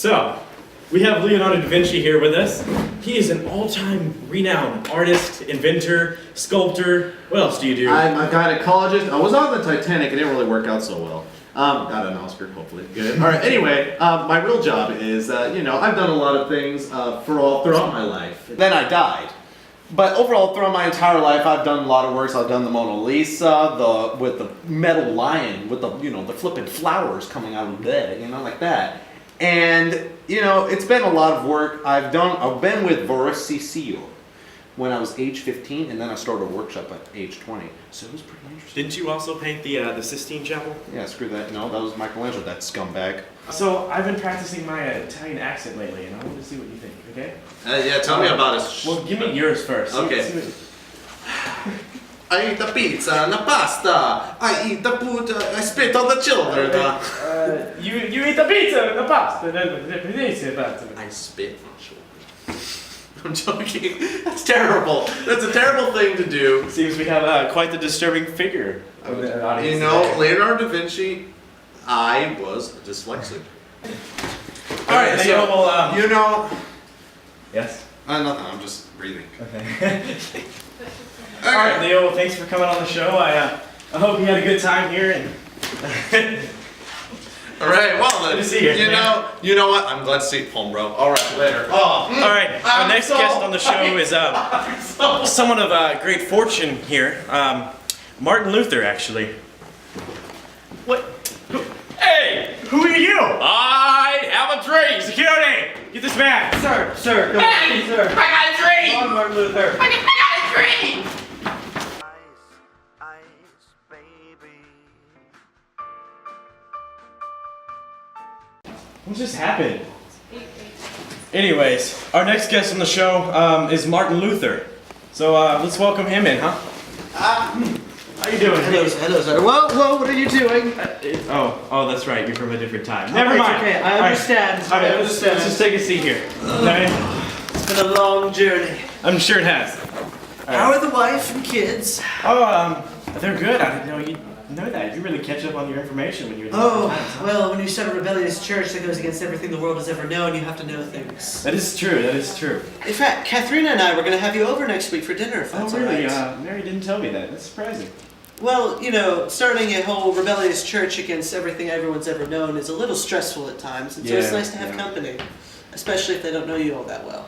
So, we have Leonardo DaVinci here with us. He is an all-time renowned artist, inventor, sculptor. What else do you do? I'm a gynecologist. I was on the Titanic. It didn't really work out so well. Got an Oscar, hopefully. Good. All right. Anyway, my real job is, I've done a lot of things throughout my life. Then I died. But overall, throughout my entire life, I've done a lot of works. I've done the Mona Lisa, with the metal lion, with the flippin' flowers coming out of the bed, like that. And, it's been a lot of work. I've been with VIII when I was age 15, and then I started a workshop at age 20. So it was pretty interesting. Didn't you also paint the Sistine Chapel? Yeah, screw that. No, that was Michelangelo, that scumbag. So I've been practicing my Italian accent lately, and I want to see what you think, okay? Yeah, tell me about it. Well, give me yours first. Okay. I eat the pizza and the pasta. I eat the food. I spit on the children. You eat the pizza and the pasta. I spit on children. I'm joking. That's terrible. That's a terrible thing to do. Seems we have quite the disturbing figure of the audience. Leonardo da Vinci, I was dyslexic. All right, so Yes. Nothing. I'm just breathing. Okay. All right, Leo. Well, thanks for coming on the show. I hope you had a good time here. And all right. Well, then, good to see you. You know what? I'm glad to see you, home, bro. All right, later. All right. Our next guest on the show is someone of great fortune here. Martin Luther, actually. What? Hey! Who are you? I have a dream. Security! Get this man. Sir, come on, sir. I got a dream. Come on, Martin Luther. I got a dream. What just happened? Anyways, our next guest on the show is Martin Luther. So let's welcome him in, huh? How you doing? Hello, sir. Whoa, what are you doing? Oh, that's right. You're from a different time. Never mind. Okay, I understand. All right, let's just take a seat here. Okay? It's been a long journey. I'm sure it has. How are the wife and kids? Oh, they're good. I didn't know you'd know that. You really catch up on your information when you're in the times. Well, when you start a rebellious church that goes against everything the world has ever known, you have to know things. That is true. In fact, Katharina and I were going to have you over next week for dinner, if that's really? all right. Mary didn't tell me that. That's surprising. Well, starting a whole rebellious church against everything everyone's ever known is a little stressful at times, and so it's nice to have company, especially if they don't know you all that well.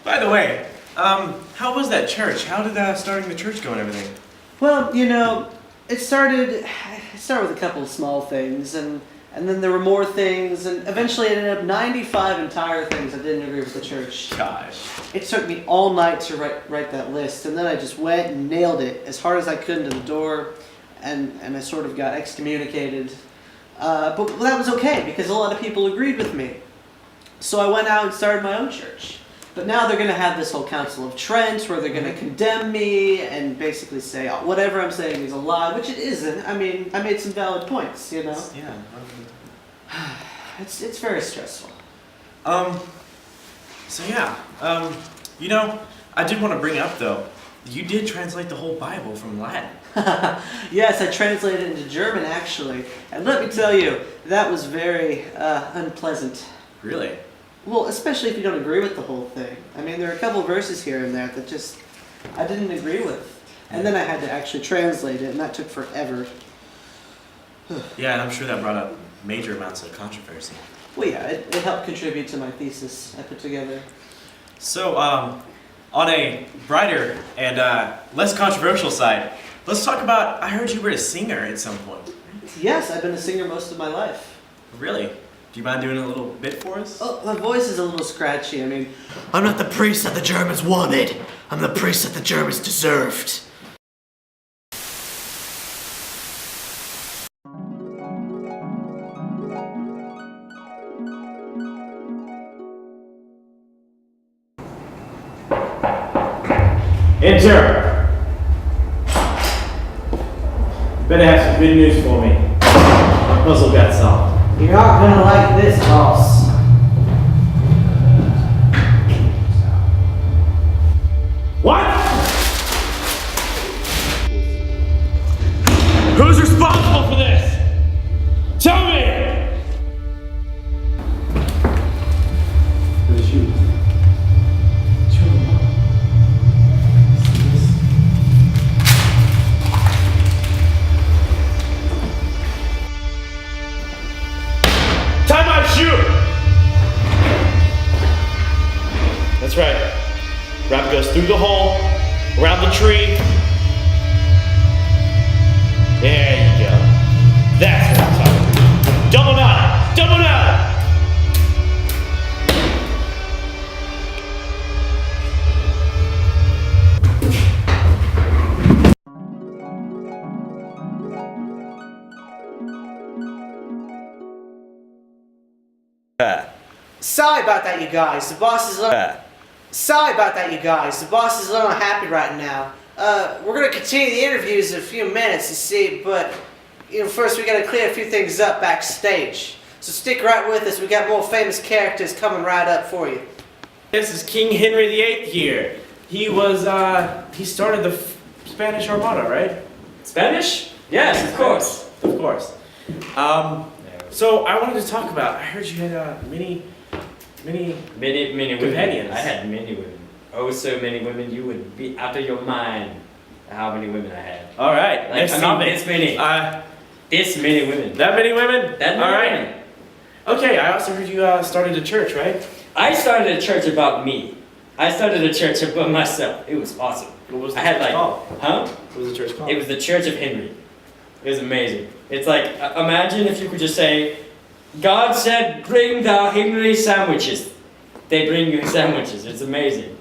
By the way, how was that church? How did starting the church go and everything? Well, it started with a couple of small things, and then there were more things, and eventually it ended up 95 entire things I didn't agree with the church. Gosh. It took me all night to write that list, and then I just went and nailed it as hard as I could into the door, and I sort of got excommunicated. But that was okay, because a lot of people agreed with me. So I went out and started my own church. But now they're going to have this whole Council of Trent where they're going to condemn me and basically say, oh, whatever I'm saying is a lie, which it isn't. I mean, I made some valid points, Yeah. It's very stressful. I did want to bring up, though, you did translate the whole Bible from Latin. Yes, I translated it into German, actually. And let me tell you, that was very unpleasant. Really? Well, especially if you don't agree with the whole thing. I mean, there are a couple verses here and there that I didn't agree with. And then I had to actually translate it, and that took forever. Yeah, and I'm sure that brought up major amounts of controversy. Well, yeah, it helped contribute to my thesis I put together. So, on a brighter and less controversial side, let's talk about, I heard you were a singer at some point. Yes, I've been a singer most of my life. Really? Do you mind doing a little bit for us? Oh, my voice is a little scratchy. I mean, I'm not the priest that the Germans wanted. I'm the priest that the Germans deserved. Enter! You better have some good news for me. My puzzle got solved. you're not gonna like this, boss. What? Who's responsible for this? Tell me! It was you. It's your mom. See this? Tie my shoe! That's right. Wrap goes through the hole, around the tree. There you go. That's what I'm talking about. Double knot! Double knot! Sorry about that, you guys. The boss is a little... Sorry about that, you guys. The boss is a little unhappy right now. We're gonna continue the interviews in a few minutes, you see, but first we gotta clear a few things up backstage. So stick right with us. We got more famous characters coming right up for you. This is King Henry VIII here. He was, he started the Spanish Armada, right? Spanish? Yes, of course. Of course. So I wanted to talk about, I heard you had many Many women. companions. I had many women. Oh, so many women. You would be out of your mind how many women I had. All right, Like, next topic. this many. This many women. That many women? That many All right. women. Okay, I also heard you started a church, right? I started a church about me. I started a church about myself. It was awesome. What was the I had church like, called? huh? What was the church called? It was the Church of Henry. It was amazing. It's like, imagine if you could just say, God said, bring thou Henry sandwiches. They bring you sandwiches. It's amazing.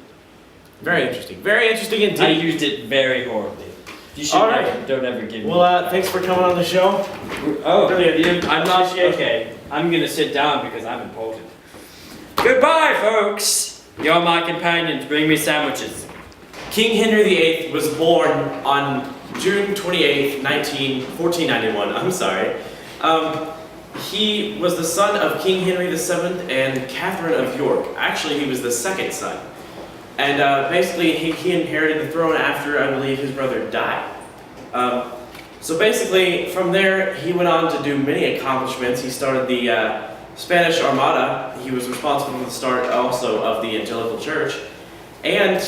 Very interesting. Very interesting indeed. I used it very horribly. You should All never, right. don't ever give me. Well, thanks for coming on the show. Oh, Really, I'm not, appreciate it. okay. I'm gonna sit down because I'm important. Goodbye, folks. You're my companions. Bring me sandwiches. King Henry VIII was born on June 28th, 1491. I'm sorry. He was the son of King Henry VII and Catherine of York. Actually, he was the second son. And basically, he inherited the throne after, I believe, his brother died. So basically, from there, he went on to do many accomplishments. He started the Spanish Armada. He was responsible for the start also of the Angelical Church. And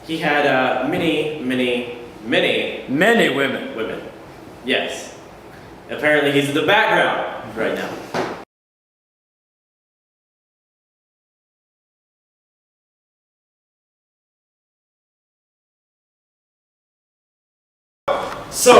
he had many women. Yes. Apparently, he's in the background right now. So,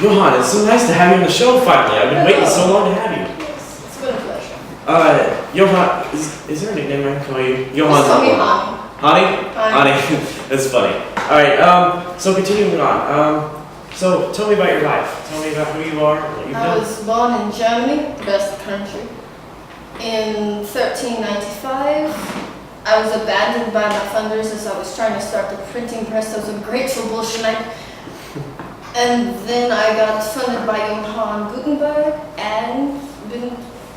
Johann, it's so nice to have you on the show finally. I've been waiting so long to have you. Yes, it's been a pleasure. Johann, is there a nickname I can call you? Johann. Just call me Hani. Honey? Honey. Honey. That's funny. Alright, so continuing on. So tell me about your life. Tell me about who you are, what you've I done. was born in Germany, the best country. In 1395, I was abandoned by my funders as I was trying to start the printing press. I was a grateful Bolshevik. And then I got funded by Johann Gutenberg, and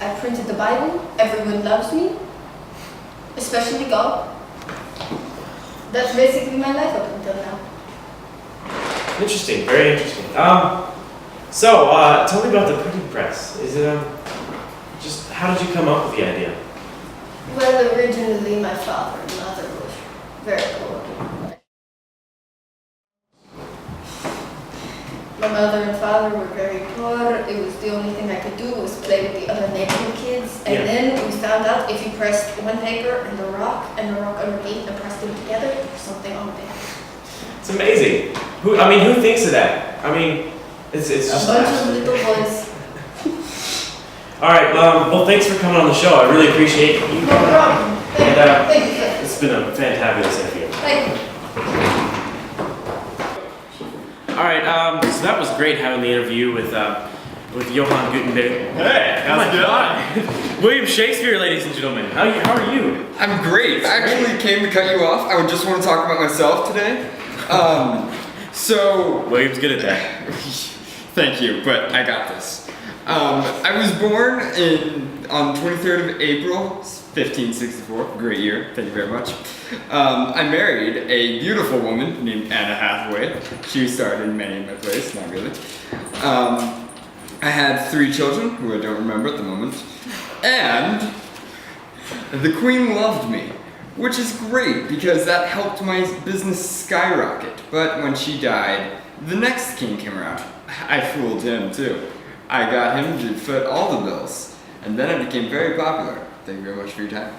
I printed the Bible. Everyone loves me, especially God. That's basically my life up until now. Interesting, very interesting. So tell me about the printing press. Is it just how did you come up with the idea? Well, originally my father and mother were very poor. My mother and father were very poor. It was the only thing I could do was play with the other neighborhood kids. And Yeah. then we found out if you pressed one paper and the rock underneath and pressed them together, there's something on there. It's amazing. Who thinks of that? I mean, it's A just. bunch of little boys. All right. Well, thanks for coming on the show. I really appreciate you. No problem. Thank you, sir. It's been a fantabulous interview. Thank you. All right. So that was great having the interview with Johann Gutenberg. Hey, how's it going? William Shakespeare, ladies and gentlemen. How are you? I'm great. I actually came to cut you off. I would just want to talk about myself today. So William's good at that. thank you, but I got this. I was born on 23rd of April, 1564. Great year. Thank you very much. I married a beautiful woman named Anna Hathaway. She starred in many of my plays, not really. I had 3 children, who I don't remember at the moment, and the Queen loved me, which is great because that helped my business skyrocket. But when she died, the next king came around. I fooled him too. I got him to foot all the bills, and then I became very popular. Thank you very much for your time.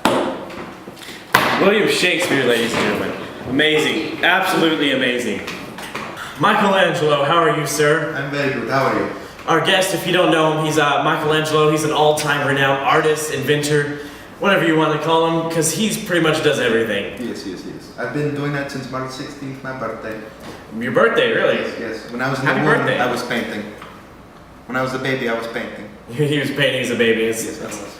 William Shakespeare, ladies and gentlemen. Amazing. Absolutely amazing. Michelangelo, how are you, sir? I'm very good. How are you? Our guest, if you don't know him, he's Michelangelo. He's an all-time renowned artist, inventor, whatever you want to call him, because he's pretty much does everything. Yes. I've been doing that since March 16th, my birthday. Your birthday, really? Yes. When I was in Happy the womb, birthday. I was painting. When I was a baby, I was painting. He was painting as a baby. Yes, I was.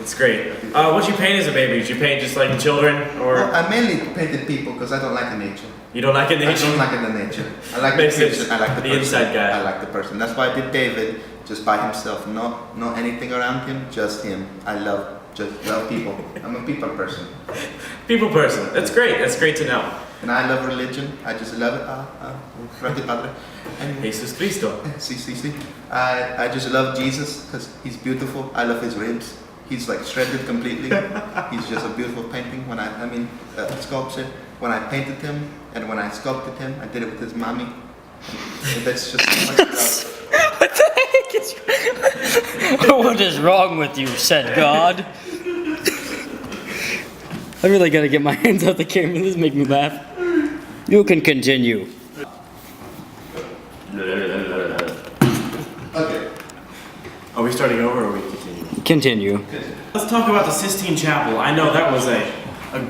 It's great. What'd you paint as a baby? Did you paint just like children, or Well, I mainly painted people because I don't like the nature. you don't like it? I don't like the nature. I like Makes the sense. person. I like the The person. inside guy. I like the person. That's why I did David just by himself. No anything around him, just him. I love people. I'm a people person. People person. That's great. That's great to know. And I love religion. I just love it. Gracias, Padre. Anyway. Jesus Cristo. See. I just love Jesus because he's beautiful. I love his ribs. He's like shredded completely. He's just a beautiful painting. Sculpture. When I painted him and when I sculpted him, I did it with his mommy. And that's just so much love. What the heck is What is wrong with you, said God? I really gotta get my hands out the camera. This make me laugh. You can continue. Okay. Are we starting over or are we continuing? Continue. Let's talk about the Sistine Chapel. I know that was a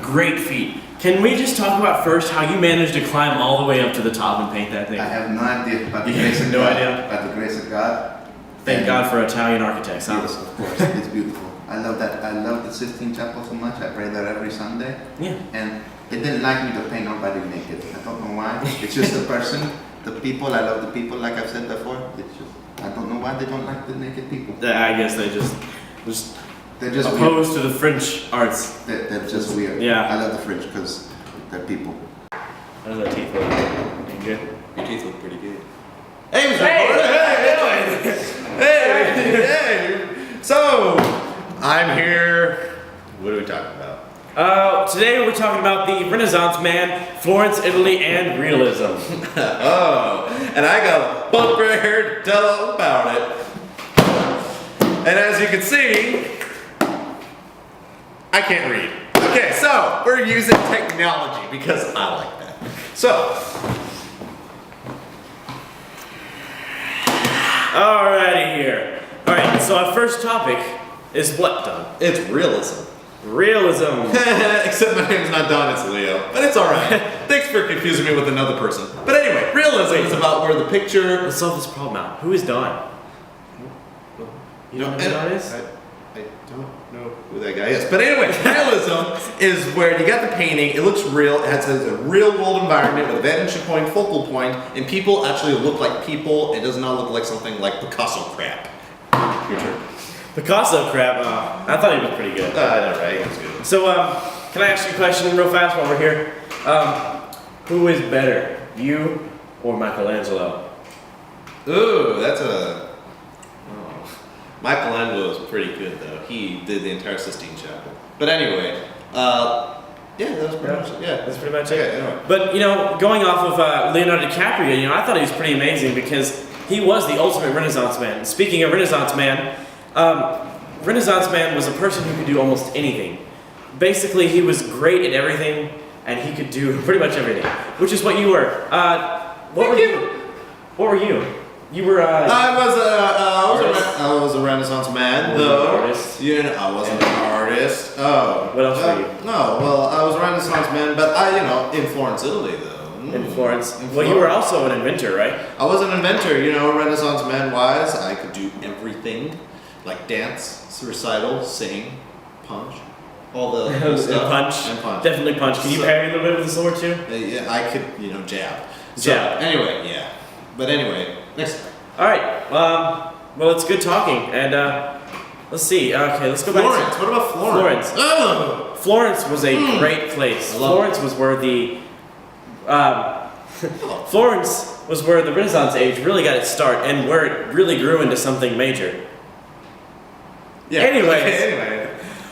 great feat. Can we just talk about first how you managed to climb all the way up to the top and paint that thing? I have no idea. By the You grace have of no God. idea? By the grace of God. Thank God for Italian architects, huh? Yes, of course. It's beautiful. I love that. I love the Sistine Chapel so much. I pray there every Sunday. Yeah. And it didn't like me to paint nobody naked. I don't know why. It's just the person, the people. I love the people, like I've said before. It's just, I don't know why they don't like the naked people. I guess they just They're just weird. opposed to the French arts. They're just weird. Yeah. I love the French because they're people. How does that teeth look? You good? Your teeth look pretty good. Hey, Hey! So, I'm here. What are we talking about? Today we're talking about the Renaissance man, Florence, Italy, and realism. Oh, and I got a buck right here to tell all about it. And as you can see, I can't read. Okay, so we're using technology because I like that. So, Alrighty here. Alright, so our first topic is what, Don? it's realism. Realism. Except my name's not Don, it's Leo. But it's alright. Thanks for confusing me with another person. But anyway, realism is about where the picture. Let's solve this problem out. Who is Don? You don't know who Don is? I don't know who that guy is. But anyway, realism is where you got the painting, it looks real, it has a real world environment with a vanishing point, focal point, and people actually look like people. It does not look like something like Picasso crap. Your turn. Picasso crap. I thought he was pretty good. I know, right? It was good. So, can I ask you a question real fast while we're here? Who is better, you or Michelangelo? Ooh, that's a. Oh. Michelangelo was pretty good though. He did the entire Sistine Chapel. But anyway, yeah, that was pretty much it. Yeah, That's pretty much it. Okay, anyway. But, going off of Leonardo DiCaprio, I thought he was pretty amazing because he was the ultimate Renaissance man. Speaking of Renaissance man, Renaissance man was a person who could do almost anything. Basically, he was great at everything, and he could do pretty much everything, which is what you were. What were you? What were you? You were. I was a Renaissance man, though. Artist. You know, I wasn't an artist. Oh. What else were you? No, well, I was a Renaissance man, but in Florence, Italy, though. In Florence. Well, you were also an inventor, right? I was an inventor, Renaissance man-wise. I could do everything, like dance, recital, sing, punch, all the stuff. And punch. And punch. Definitely punch. Can you parry a little bit with the sword too? Yeah, I could, jab. Jab. Anyway, yeah. But anyway, next time. All right. Well, it's good talking, and let's see. Okay, let's go back. Florence. What about Florence? Florence. Oh. Florence was a great place. Florence was where the Florence was where the Renaissance age really got its start, and where it really grew into something major. Yeah. Anyway,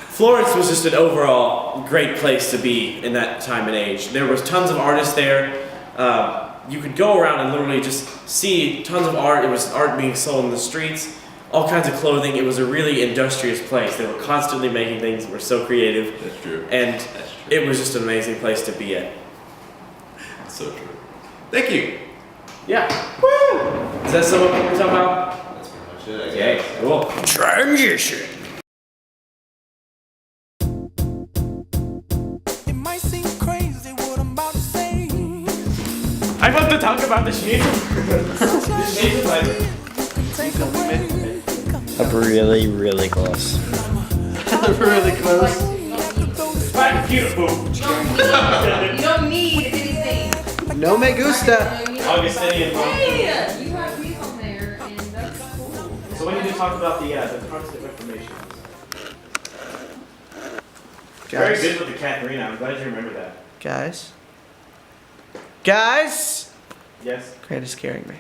Florence was just an overall great place to be in that time and age. There was tons of artists there. You could go around and literally just see tons of art. It was art being sold in the streets, all kinds of clothing. It was a really industrious place. They were constantly making things that were so creative. That's true. And it was just an amazing place to be at. So true. Thank you. Yeah. Woo! Is that some of what we're talking about? That's pretty much it, I Okay, guess. cool. Transition. It might seem crazy what I'm about to say. I want to talk about the Schnitzel. The Schnitzel library. Take away. Up really, really close. Really close. Quite beautiful. You don't need anything. No me gusta. Augustinian. Hey, you have me on there, and that's cool. So when did you talk about the Protestant Reformation? Very Guys. good with the Katharina. I'm glad you remember that. Guys. Guys. Yes. Grant is scaring me.